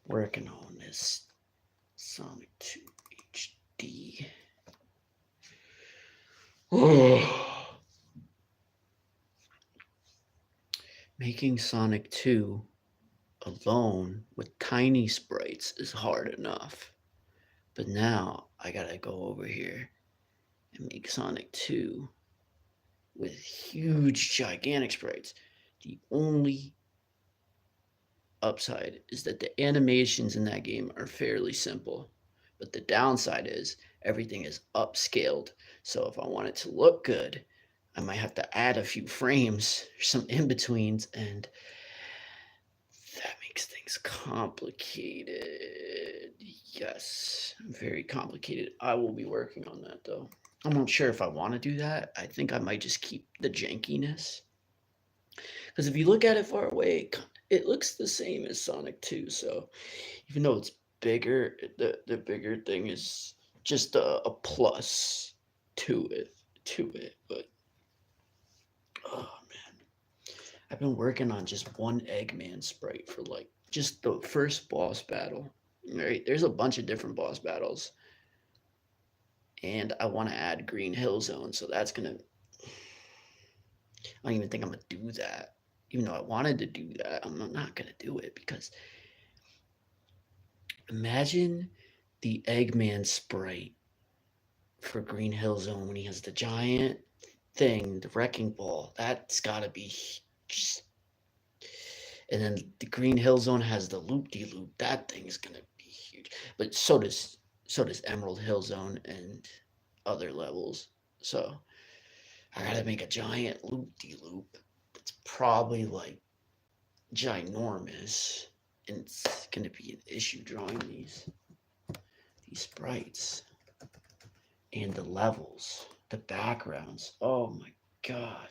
working on this Sonic 2 HD. Making Sonic 2 alone with tiny sprites is hard enough. But now I gotta go over here and make Sonic 2 with huge, gigantic sprites. The only upside is that the animations in that game are fairly simple. But the downside is everything is upscaled. So if I want it to look good, I might have to add a few frames, some in betweens, and that makes things complicated. Yes, very complicated. I will be working on that though. I'm not sure if I want to do that. I think I might just keep the jankiness. Because if you look at it far away, it looks the same as Sonic 2. So even though it's bigger, the bigger thing is just a plus to it. But oh man, I've been working on just one Eggman sprite for like just the first boss battle. Right, there's a bunch of different boss battles, and I want to add Green Hill Zone, so that's gonna. I don't even think I'm gonna do that. Even though I wanted to do that, I'm not gonna do it because imagine the Eggman sprite for Green Hill Zone when he has the giant thing, the wrecking ball. That's gotta be just. And then the Green Hill Zone has the loop de loop. That thing is gonna be huge. But so does Emerald Hill Zone and other levels. So I gotta make a giant loop de loop. That's probably like ginormous, and it's gonna be an issue drawing these sprites and the levels, the backgrounds. Oh my god.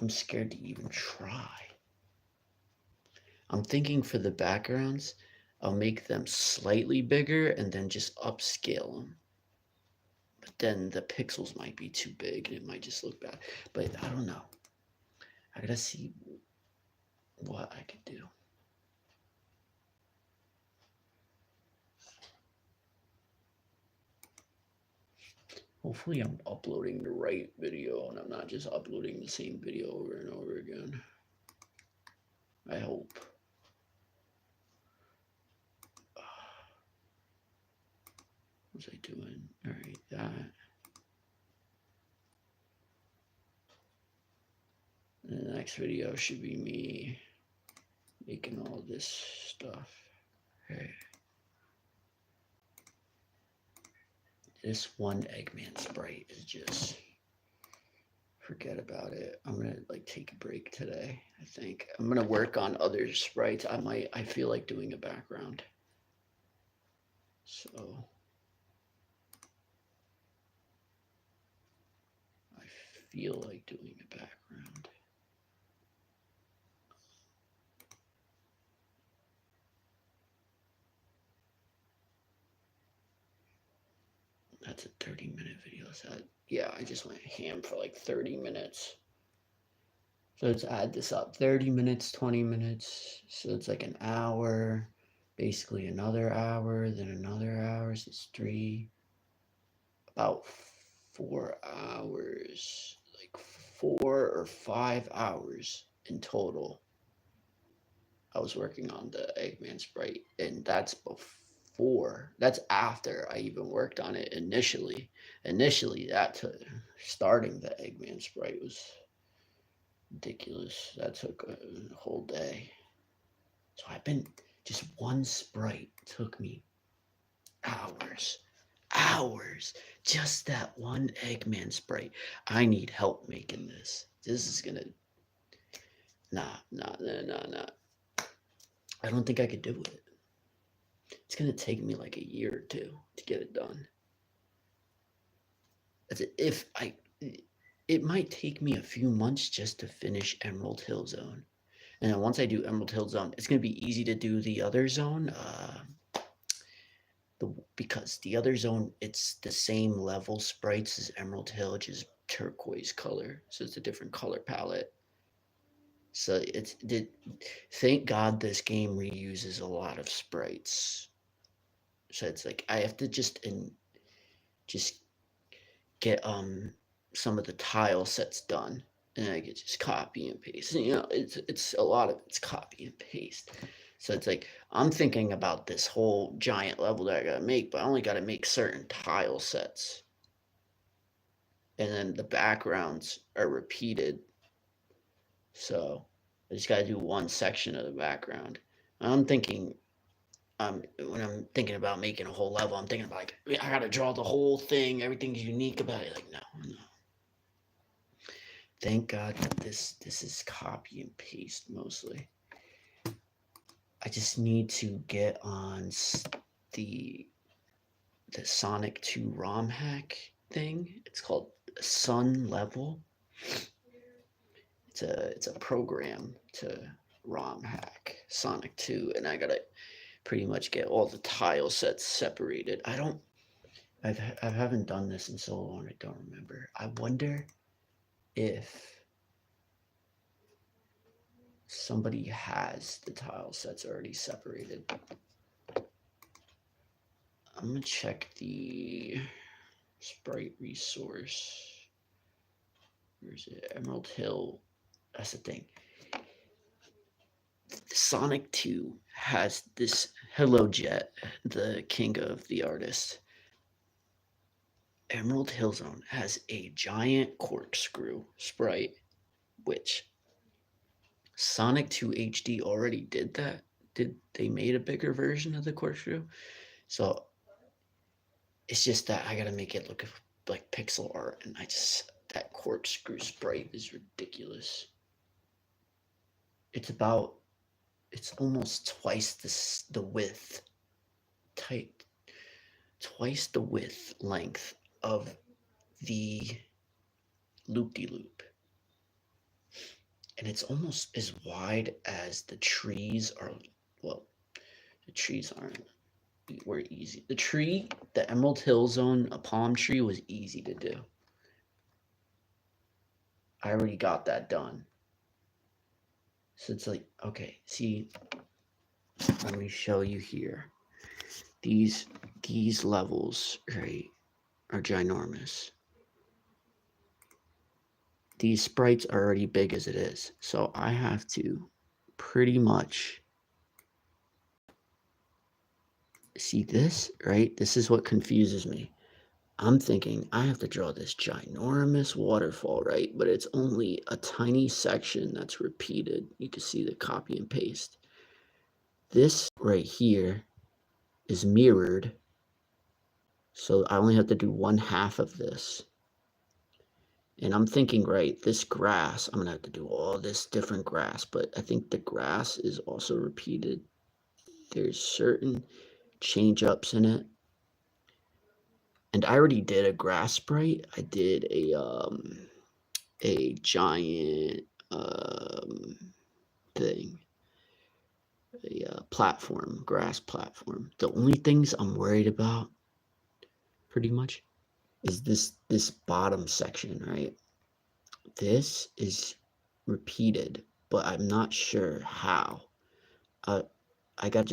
I'm scared to even try. I'm thinking for the backgrounds, I'll make them slightly bigger and then just upscale them. But then the pixels might be too big and it might just look bad. But I don't know. I gotta see what I could do. Hopefully I'm uploading the right video and I'm not just uploading the same video over and over again. I hope. What was I doing? All right, that. And the next video should be me making all this stuff. Okay. This one Eggman sprite is just forget about it. I'm gonna like take a break today. I think I'm gonna work on other sprites. I feel like doing a background. So I feel like doing a background. That's a 30-minute video. So yeah, I just went ham for like 30 minutes. So let's add this up. 30 minutes, 20 minutes. So it's like an hour, basically another hour, then another hour. So it's about 4 hours, like 4 or 5 hours in total. I was working on the Eggman sprite, and that's after I even worked on it initially. Initially, starting the Eggman sprite was ridiculous. That took a whole day. So just one sprite took me hours. Hours. Just that one Eggman sprite. I need help making this. This is gonna. Nah. I don't think I could do it. It's gonna take me like a year or two to get it done. It might take me a few months just to finish Emerald Hill Zone. And then once I do Emerald Hill Zone, it's gonna be easy to do the other zone. Because the other zone, it's the same level sprites as Emerald Hill, just turquoise color. So it's a different color palette. So thank God this game reuses a lot of sprites. So it's like I have to just get some of the tile sets done, and I could just copy and paste. And, it's a lot of it's copy and paste. So it's like I'm thinking about this whole giant level that I gotta make, but I only gotta make certain tile sets, and then the backgrounds are repeated. So I just gotta do one section of the background. I'm thinking when I'm thinking about making a whole level, I'm thinking about like I gotta draw the whole thing. Everything's unique about it. Like no. Thank God that this is copy and paste mostly. I just need to get on the Sonic 2 ROM hack thing. It's called Sun Level. It's a program to ROM hack Sonic 2, and I gotta pretty much get all the tile sets separated. I haven't done this in so long. I don't remember. I wonder if somebody has the tile sets already separated. I'm gonna check the sprite resource. Where's it? Emerald Hill. That's the thing. Sonic 2 has this Hello Jet, the king of the artist. Emerald Hill Zone has a giant corkscrew sprite, which Sonic 2 HD already did that. They made a bigger version of the corkscrew? So it's just that I gotta make it look like pixel art, and that corkscrew sprite is ridiculous. It's almost twice the width, twice the width length of the loop-de-loop. And it's almost as wide as the trees are. Well, the trees were easy. The Emerald Hill Zone, a palm tree, was easy to do. I already got that done. So it's like, okay, see, let me show you here. These levels, right, are ginormous. These sprites are already big as it is. So I have to pretty much see this, right? This is what confuses me. I'm thinking I have to draw this ginormous waterfall, right? But it's only a tiny section that's repeated. You can see the copy and paste. This right here is mirrored. So I only have to do one half of this. And I'm thinking, right, this grass, I'm going to have to do all this different grass, but I think the grass is also repeated. There's certain change ups in it. And I already did a grass sprite. I did a giant thing, a platform, grass platform. The only things I'm worried about pretty much is this bottom section, right? This is repeated, but I'm not sure how. I got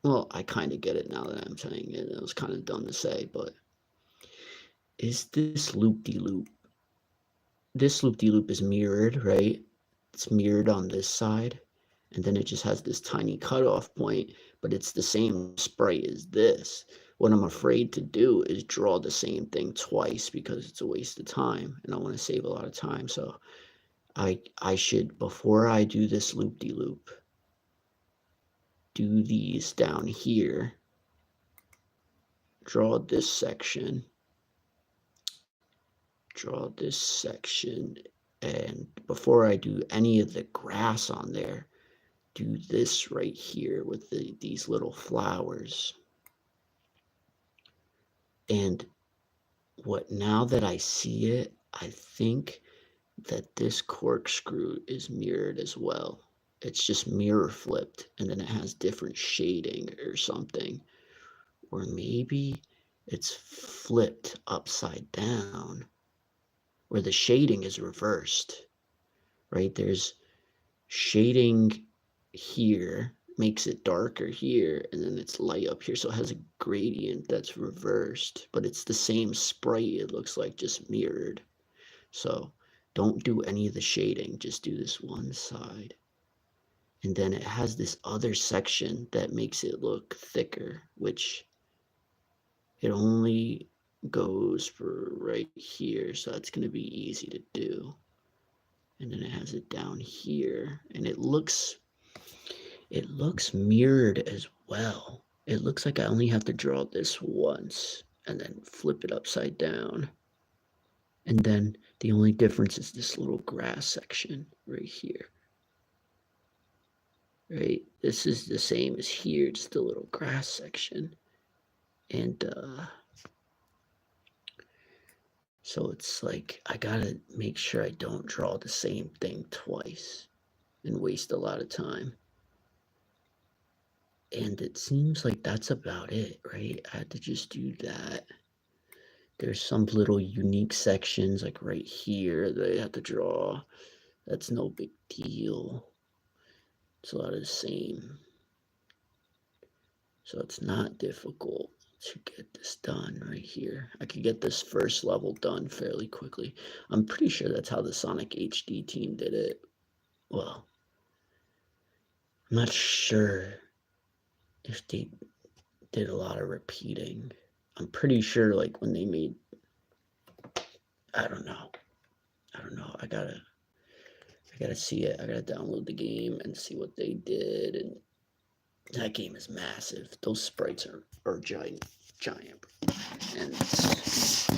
well, I kind of get it now that I'm saying it. It was kind of dumb to say, but is this loop-de-loop? This loop-de-loop is mirrored, right? It's mirrored on this side, and then it just has this tiny cutoff point, but it's the same sprite as this. What I'm afraid to do is draw the same thing twice because it's a waste of time, and I want to save a lot of time. So I should, before I do this loop-de-loop, do these down here, draw this section, and before I do any of the grass on there, do this right here with these little flowers. And now that I see it, I think that this corkscrew is mirrored as well. It's just mirror flipped, and then it has different shading or something. Or maybe it's flipped upside down, where the shading is reversed, right? There's shading here makes it darker here, and then it's light up here, so it has a gradient that's reversed, but it's the same sprite, it looks like, just mirrored. So don't do any of the shading, just do this one side. And then it has this other section that makes it look thicker, which it only goes for right here, so that's going to be easy to do. And then it has it down here, and it looks mirrored as well. It looks like I only have to draw this once and then flip it upside down. And then the only difference is this little grass section right here. Right? This is the same as here, just a little grass section. And so it's like I gotta make sure I don't draw the same thing twice and waste a lot of time. And it seems like that's about it, right? I had to just do that. There's some little unique sections like right here that I have to draw. That's no big deal. It's a lot of the same. So it's not difficult to get this done right here. I could get this first level done fairly quickly. I'm pretty sure that's how the Sonic HD team did it. Well, I'm not sure if they did a lot of repeating. I'm pretty sure like when they made, I don't know. I gotta see it. I gotta download the game and see what they did. And that game is massive. Those sprites are giant. And so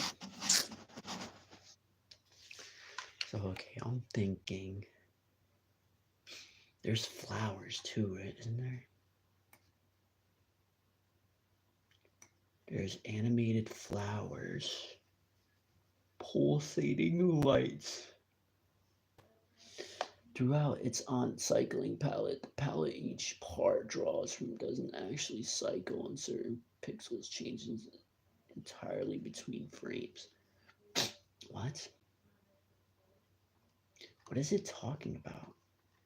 okay, I'm thinking there's flowers too, right? Isn't there? There's animated flowers, pulsating lights. Throughout its on cycling palette, the palette each part draws from doesn't actually cycle, and certain pixels changes entirely between frames. What? What is it talking about?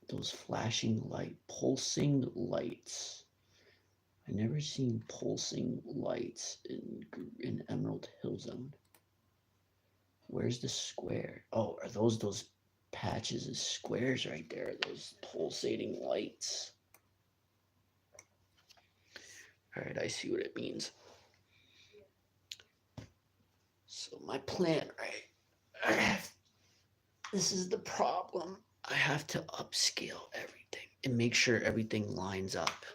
Those flashing light, pulsing lights. I never seen pulsing lights in Emerald Hill Zone. Where's the square? Oh, are those patches of squares right there? Those pulsating lights. All right, I see what it means. So my plan, right? This is the problem. I have to upscale everything and make sure everything lines up.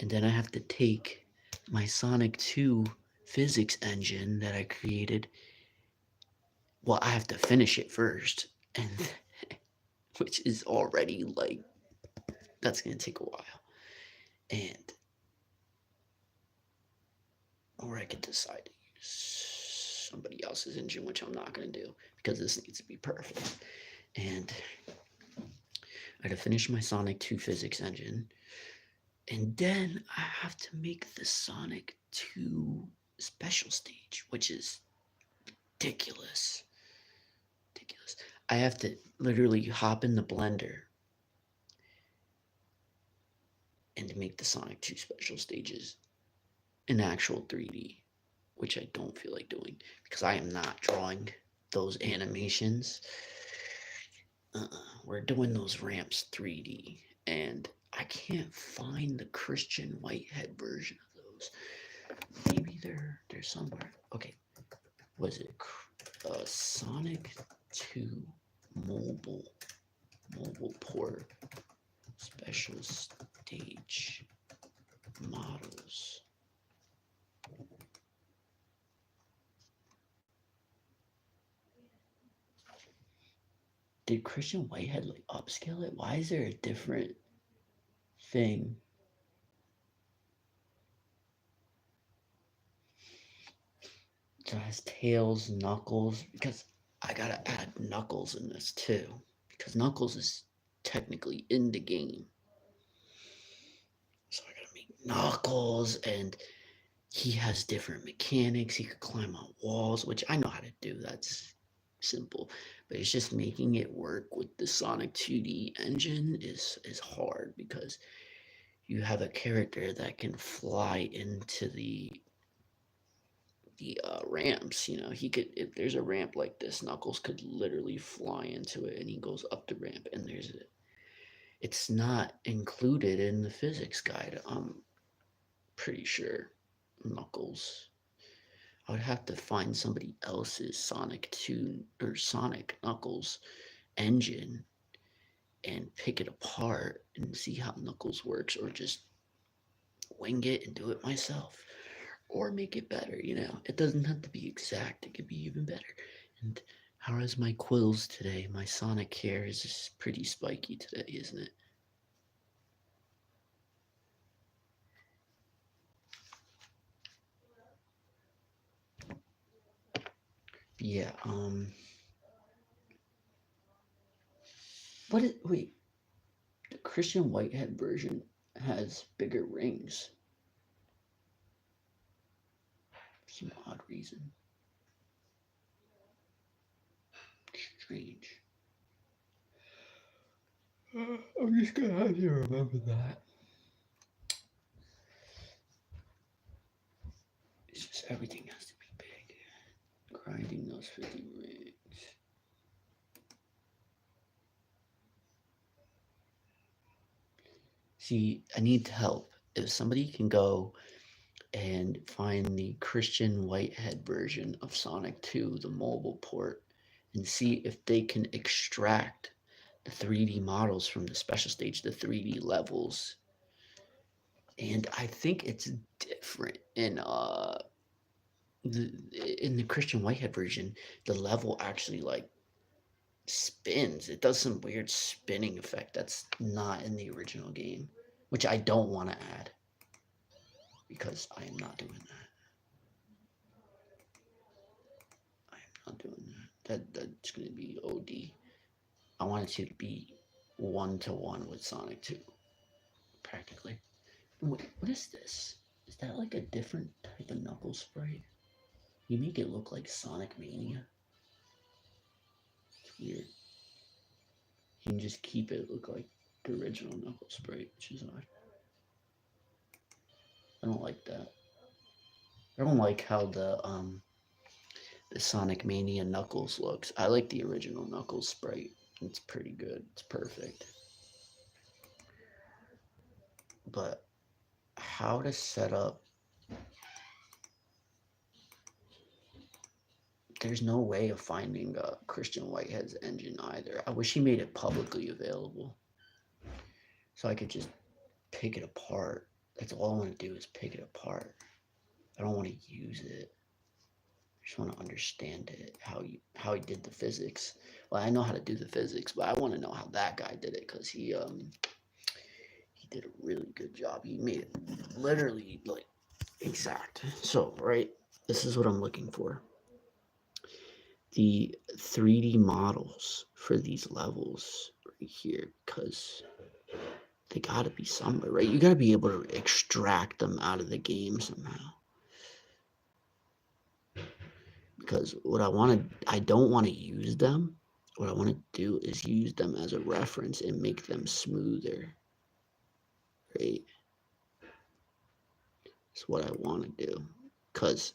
And then I have to take my Sonic 2 physics engine that I created. Well, I have to finish it first, and which is already like, that's going to take a while. And or I could decide to use somebody else's engine, which I'm not going to do because this needs to be perfect. And I had to finish my Sonic 2 physics engine. And then I have to make the Sonic 2 special stage, which is ridiculous. I have to literally hop in the blender and to make the Sonic 2 special stages in actual 3D, which I don't feel like doing because I am not drawing those animations. We're doing those ramps 3D, and I can't find the Christian Whitehead version of those. Maybe they're somewhere. Okay, was it Sonic 2 mobile port special stage models? Did Christian Whitehead like upscale it? Why is there a different thing? So it has Tails, Knuckles, because I gotta add Knuckles in this too, because Knuckles is technically in the game. So I gotta make Knuckles, and he has different mechanics. He could climb on walls, which I know how to do. That's simple, but it's just making it work with the Sonic 2D engine is hard because you have a character that can fly into the ramps. You know, he could, if there's a ramp like this, Knuckles could literally fly into it, and he goes up the ramp, and it's not included in the physics guide. I'm pretty sure Knuckles. I would have to find somebody else's Sonic 2 or Sonic Knuckles engine and pick it apart and see how Knuckles works, or just wing it and do it myself, or make it better. You know, it doesn't have to be exact, it could be even better. And how is my quills today? My Sonic hair is just pretty spiky today, isn't it? Yeah, wait, the Christian Whitehead version has bigger rings for some odd reason. Strange. I'm just gonna have to remember that. It's just everything has to be big. Grinding those 50 rings. See, I need help. If somebody can go and find the Christian Whitehead version of Sonic 2, the mobile port, and see if they can extract the 3D models from the special stage, the 3D levels. And I think it's different in the Christian Whitehead version. The level actually like spins. It does some weird spinning effect that's not in the original game, which I don't want to add because I am not doing that. I am not doing that's going to be OD. I want it to be 1-to-1 with Sonic 2, practically. What is this? Is that like a different type of Knuckles sprite? You make it look like Sonic Mania. It's weird. You can just keep it look like the original Knuckles sprite, which is odd. I don't like that. I don't like how the Sonic Mania Knuckles looks. I like the original Knuckles sprite. It's pretty good. It's perfect. But how to set up, there's no way of finding Christian Whitehead's engine either. I wish he made it publicly available so I could just pick it apart. That's all I want to do is pick it apart. I don't want to use it. I just want to understand it, how he did the physics. Well, I know how to do the physics, but I want to know how that guy did it, because he did a really good job. He made it literally like exact. So, right, this is what I'm looking for. The 3D models for these levels right here, because they gotta be somewhere, right? You gotta be able to extract them out of the game somehow. Because I don't want to use them. What I want to do is use them as a reference and make them smoother, right? That's what I want to do. Because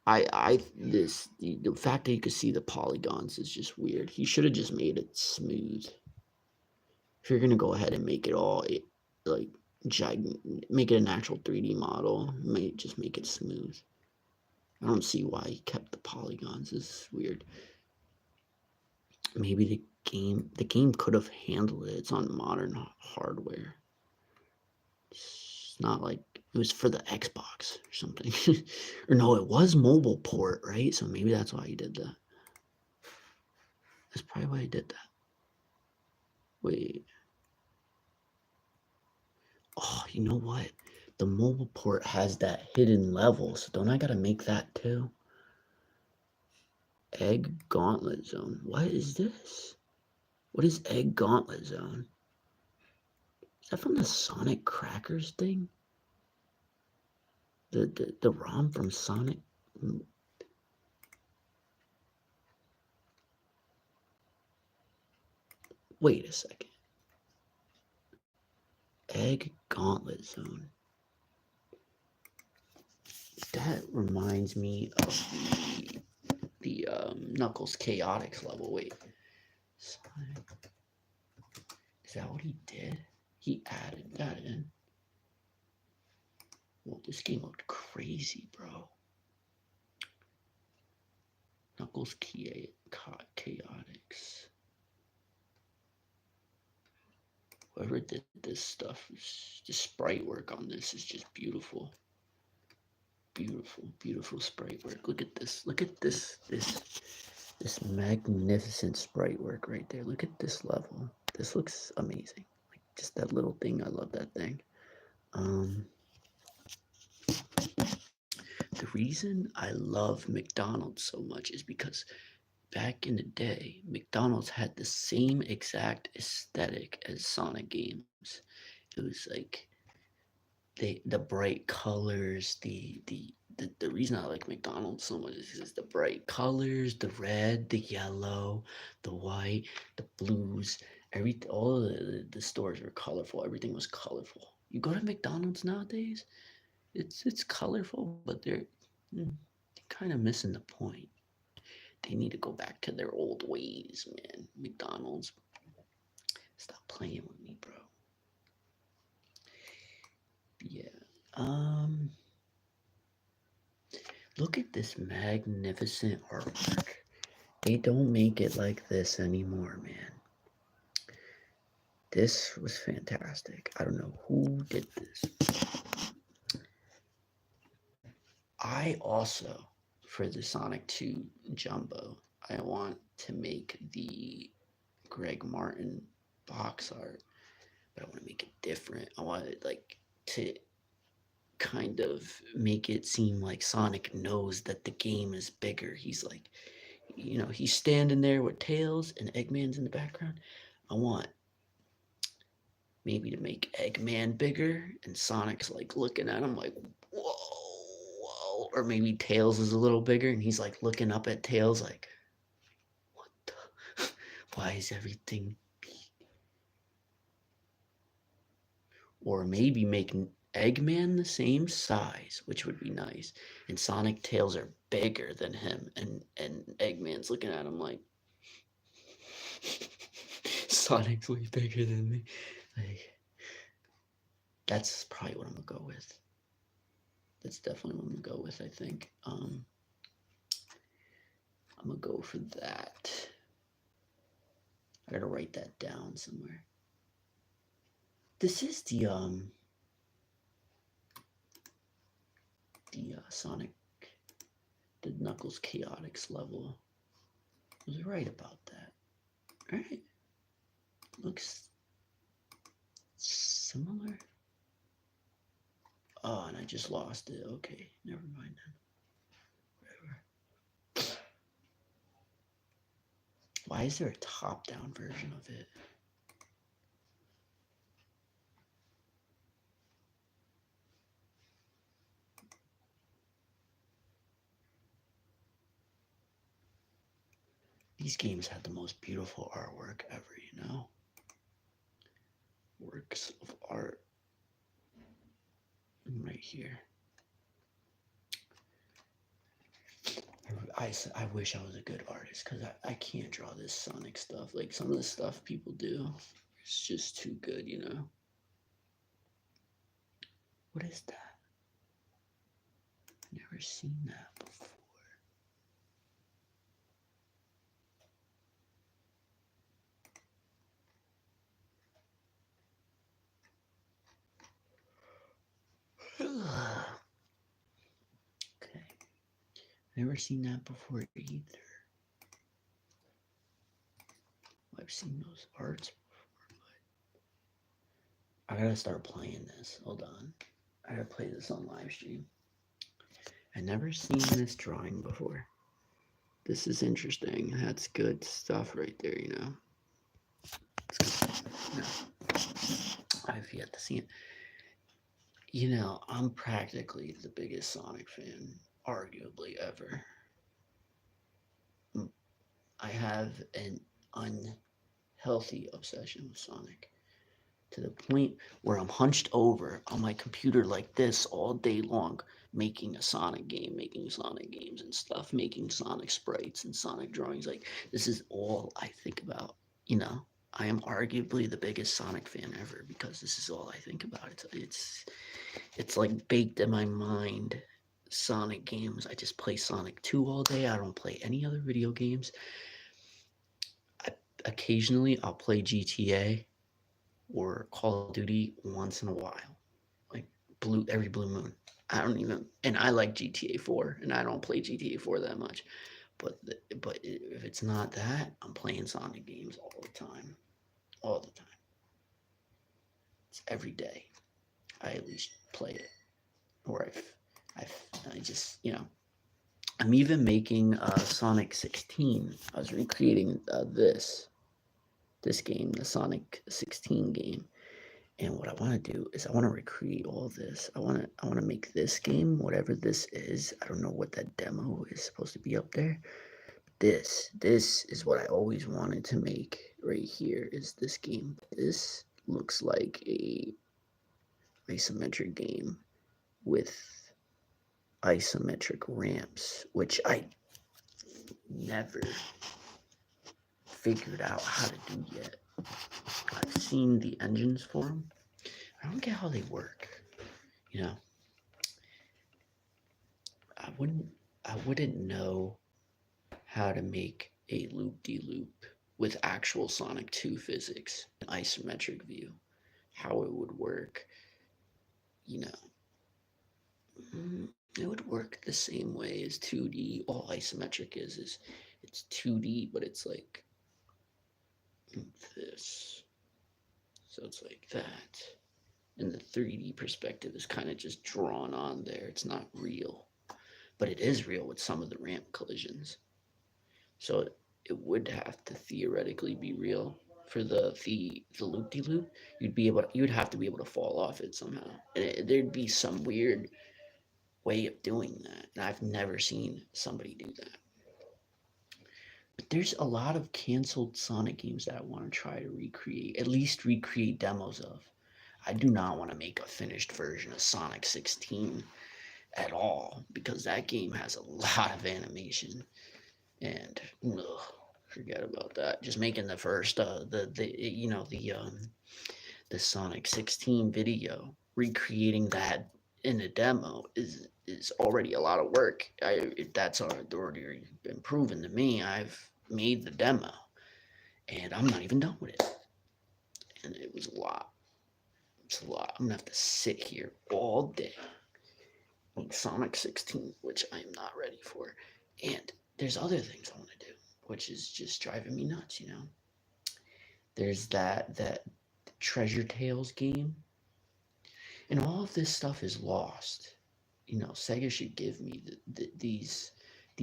the fact that you could see the polygons is just weird. He should have just made it smooth. If you're gonna go ahead and make it all like make it an actual 3D model, just make it smooth. I don't see why he kept the polygons. This is weird. Maybe the game could have handled it. It's on modern hardware. It's not like it was for the Xbox or something. Or no, it was mobile port, right? So maybe that's why he did that. That's probably why he did that. Wait. Oh, you know what? The mobile port has that hidden level, so don't I gotta make that too? Egg Gauntlet Zone. What is this? What is Egg Gauntlet Zone? Is that from the Sonic Crackers thing? The ROM from Sonic? Wait a second. Egg Gauntlet Zone. That reminds me of the Knuckles Chaotix level. Wait. Is that what he did? He added that in. Well, this game looked crazy, bro. Knuckles Chaotix. Whoever did this stuff, the sprite work on this is just beautiful. Beautiful, beautiful sprite work. Look at this. Look at this magnificent sprite work right there. Look at this level. This looks amazing. Like just that little thing. I love that thing. The reason I love McDonald's so much is because back in the day, McDonald's had the same exact aesthetic as Sonic games. It was like the bright colors, the reason I like McDonald's so much is the bright colors, the red, the yellow, the white, the blues. All of the stores were colorful. Everything was colorful. You go to McDonald's nowadays, it's colorful, but they're kind of missing the point. They need to go back to their old ways, man. McDonald's, stop playing with me, bro. Yeah. Look at this magnificent artwork. They don't make it like this anymore, man. This was fantastic. I don't know who did this. I also, for the Sonic 2 Jumbo, I want to make the Greg Martin box art, but I want to make it different. I want it like to kind of make it seem like Sonic knows that the game is bigger. He's like, he's standing there with Tails and Eggman's in the background. I want maybe to make Eggman bigger and Sonic's like looking at him like, whoa, whoa. Or maybe Tails is a little bigger and he's like looking up at Tails like, what the? Why is everything big? Or maybe make Eggman the same size, which would be nice. And Sonic Tails are bigger than him, and Eggman's looking at him like Sonic's way bigger than me. Like that's probably what I'm gonna go with. That's definitely what I'm gonna go with, I think. I'm gonna go for that. I gotta write that down somewhere. This is the Sonic, the Knuckles Chaotix level. I was right about that. Alright. Looks similar. Oh, and I just lost it. Okay, never mind then. Whatever. Why is there a top-down version of it? These games had the most beautiful artwork ever, Works of art. Right here. I wish I was a good artist because I can't draw this Sonic stuff. Like some of the stuff people do, it's just too good, What is that? Never seen that before. Okay. Never seen that before either. I've seen those arts before, but I gotta start playing this. Hold on. I gotta play this on live stream. I never seen this drawing before. This is interesting. That's good stuff right there, No, I've yet to see it. I'm practically the biggest Sonic fan, arguably ever. I have an healthy obsession with Sonic, to the point where I'm hunched over on my computer like this all day long, making a Sonic game, making Sonic games and stuff, making Sonic sprites and Sonic drawings. Like, this is all I think about. You know, I am arguably the biggest Sonic fan ever because this is all I think about. It's like baked in my mind. Sonic games. I just play Sonic 2 all day. I don't play any other video games. Occasionally I'll play GTA or Call of Duty once in a while, like every blue moon. I don't even, and I like GTA 4, and I don't play GTA 4 that much. But if it's not that, I'm playing Sonic games all the time, all the time. It's every day. I at least play it, or I just I'm even making Sonic 16. I was recreating this game, the Sonic 16 game. And what I want to do is I want to recreate all this. I want to make this game, whatever this is. I don't know what that demo is supposed to be up there. This is what I always wanted to make right here is this game. This looks like a isometric game with isometric ramps, which I never figured out how to do yet. I've seen the engines for them. I don't get how they work. You know, I wouldn't know how to make a loop-de-loop with actual Sonic 2 physics, an isometric view, how it would work. You know, it would work the same way as 2D. All isometric is it's 2D, but it's like this. So it's like that. And the 3D perspective is kind of just drawn on there. It's not real. But it is real with some of the ramp collisions. So it would have to theoretically be real for the loop-de-loop. You'd have to be able to fall off it somehow. And there'd be some weird way of doing that. And I've never seen somebody do that. But there's a lot of canceled Sonic games that I want to try to recreate, at least recreate demos of. I do not want to make a finished version of Sonic 16 at all, because that game has a lot of animation, and forget about that. Just making the first the Sonic 16 video, recreating that in a demo is already a lot of work. That's already been proven to me. I've made the demo, and I'm not even done with it, and it was a lot. It's a lot. I'm gonna have to sit here all day on Sonic 16, which I am not ready for. And there's other things I want to do, which is just driving me nuts, There's that Treasure Tales game. And all of this stuff is lost. Sega should give me these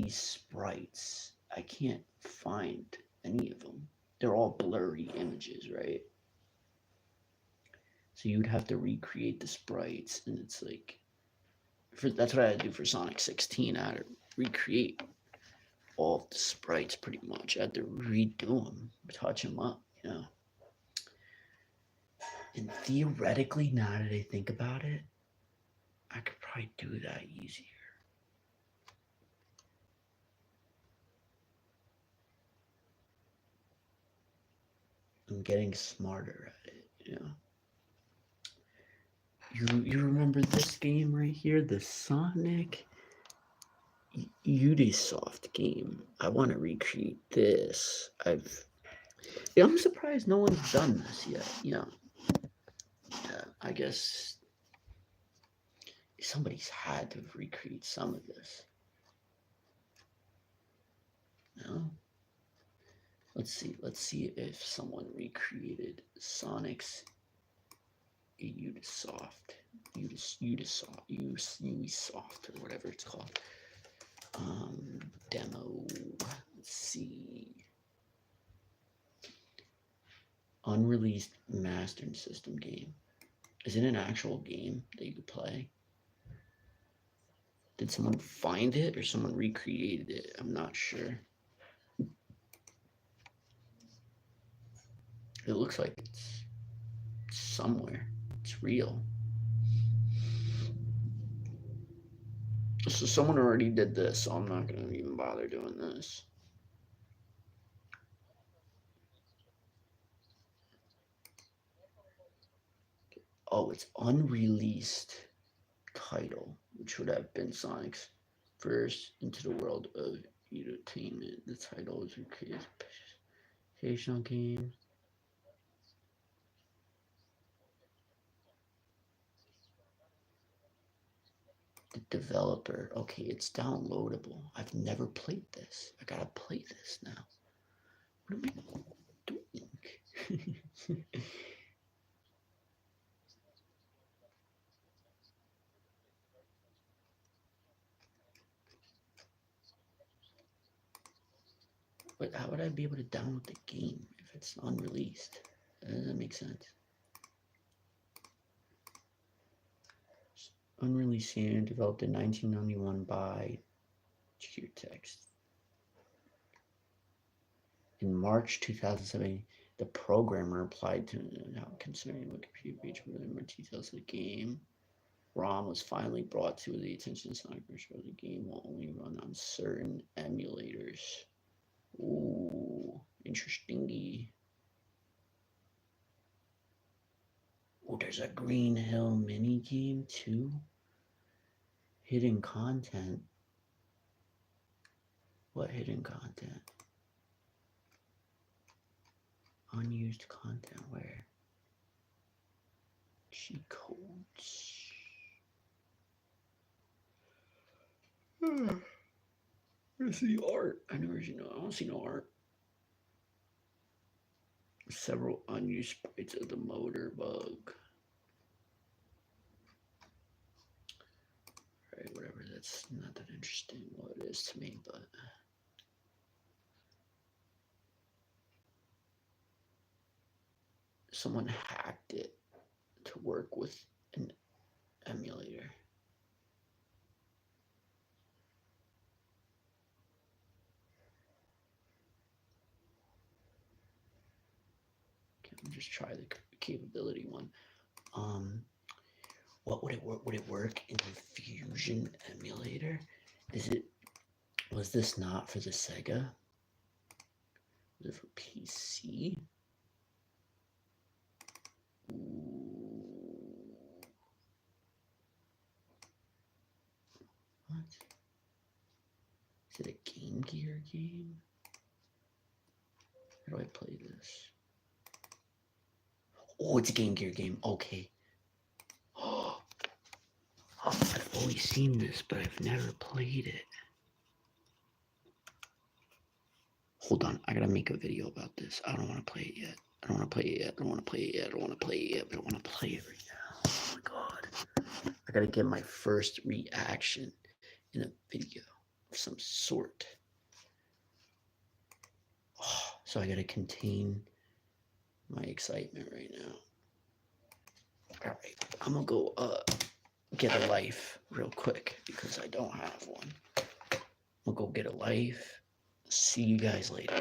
sprites. I can't find any of them. They're all blurry images, right? So you'd have to recreate the sprites, and it's like, that's what I had to do for Sonic 16. I had to recreate all of the sprites pretty much. I had to redo them, touch them up, And theoretically, now that I think about it, I could probably do that easier. I'm getting smarter at it, You remember this game right here, the Sonic Ubisoft game? I want to recreate this. I'm surprised no one's done this yet. I guess somebody's had to recreate some of this. No? Let's see if someone recreated Sonic's Ubisoft, or whatever it's called. Demo. Let's see. Unreleased Master System game. Is it an actual game that you could play? Did someone find it or someone recreated it? I'm not sure. It looks like it's somewhere. It's real. So someone already did this, so I'm not going to even bother doing this. Oh, it's unreleased title, which would have been Sonic's first into the world of entertainment. The title is educational game. The developer. Okay, it's downloadable. I've never played this. I gotta play this now. What am I doing? But how would I be able to download the game if it's unreleased? That doesn't make sense. Unreleased game developed in 1991 by Text. In March 2007, the programmer applied to concerning Wikipedia page for more details of the game. ROM was finally brought to the attention of Sonic Commercial. The game will only run on certain emulators. Ooh, interesting. Oh, there's a Green Hill mini game too. Hidden content. What hidden content? Unused content where? Cheat codes. Where's the art? I never see no. I don't see no art. Several unused sprites of the motor bug. Alright, whatever. That's not that interesting. Well, it is to me, but someone hacked it to work with an emulator. Just try the capability one. What would it work? Would it work in the Fusion emulator? Was this not for the Sega? Was it for PC? Ooh. What? Is it a Game Gear game? How do I play this? Oh, it's a Game Gear game. Okay. Oh, I've always seen this, but I've never played it. Hold on, I gotta make a video about this. I don't want to play it yet. I don't want to play it yet. I don't want to play it yet. I don't want to play it yet. But I want to play it right now. Oh my god. I gotta get my first reaction in a video of some sort. Oh, so I gotta contain my excitement right now. All right, I'm gonna go get a life real quick because I don't have one. I'm gonna go get a life. See you guys later.